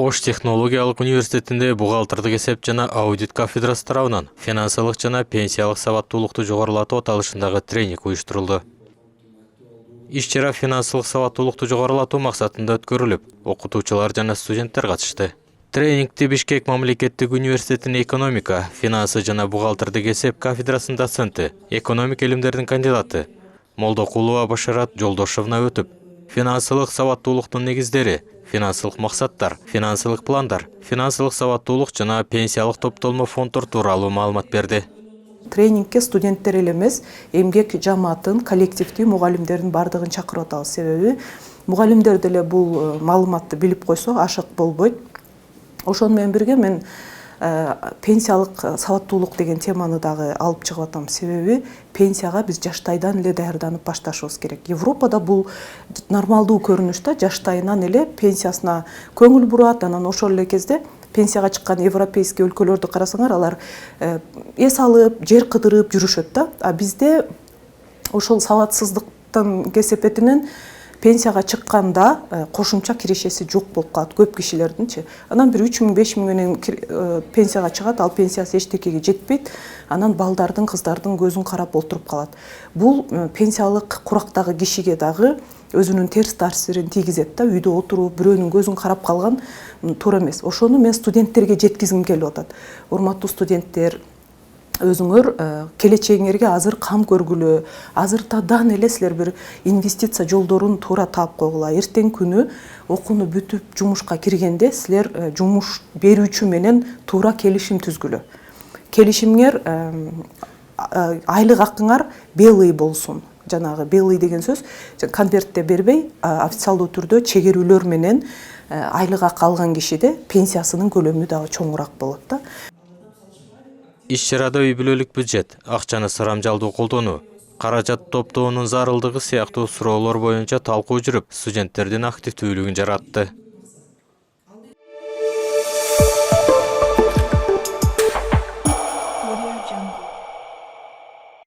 Ош технологиялык университетинде бухгалтердик эсеп жана аудит кафедрасы тарабынан финансылык жана пенсиялык сабаттуулукту жогорулатуу аталышындагы тренинг уюштурулду. Иш-чара финансылык сабаттуулукту жогорулатуу максатында өткөрүлүп, окутуучулар жана студенттер катышты. Тренингти Бишкек мамлекеттик университетинин экономика, финансы жана бухгалтердик эсеп кафедрасынын доценти, экономика илимдеринин кандидаты Молдокулова Башарат Жолдошовна өтүп, финансылык сабаттуулуктун негиздери, финансылык максаттар, финансылык пландар, финансылык сабаттуулук жана пенсиялык топтолмо фонддор тууралуу маалымат берди. Тренингке студенттер эле эмес, эмгек жамаатын, коллективдүү мугалимдердин бардыгын чакырып атабыз. Себеби мугалимдер деле бул маалыматты билип койсо ашык болбойт. Ошону менен бирге мен пенсиялык сабаттуулук деген теманы дагы алып чыгып атам. Себеби пенсияга биз жаштайдан эле даярданып башташыбыз керек. Европада бул нормалдуу көрүнүш да, жаштайынан эле пенсиясына көңүл бурат, анан ошол эле кезде пенсияга чыккан европейский өлкөлөрдү карасаңар, алар эс алып, жер кыдырып жүрүшөт да. А бизде ошол сабатсыздыктын кесепетинен пенсияга чыкканда кошумча кирешеси жок болуп калат көп кишилердинчи. Анан бир 3000-5000 менен пенсияга чыгат, ал пенсиясы эчтекеге жетпейт. Анан балдардын, кыздардын көзүн карап олтуруп калат. Бул пенсиялык курактагы кишиге дагы өзүнүн терс таасирин тийгизет да. Үйдө отуруп, бирөөнүн көзүн карап калган туура эмес. Ошону мен студенттерге жеткизгим келип атат. Урматтуу студенттер, өзүңөр келечегиңерге азыр кам көргүлө, азыртадан эле силер бир инвестиция жолдорун туура таап койгула. Эртең күнү окууну бүтүп жумушка киргенде силер жумуш берүүчү менен туура келишим түзгүлө. Келишимңер айлык акыңар белый болсун. Жанагы белый деген сөз конвертте бербей, официалдуу түрдө чегерүүлөр менен айлык акы алган кишиде пенсиясынын көлөмү дагы чоңураак болот да. Иш-чарада үй бүлөлүк бюджет, акчаны сырамжалдуу колдонуу, каражат топтоонун зарылдыгы сыяктуу суроолор боюнча талкуу жүрүп, студенттердин активдүүлүгүн жаратты.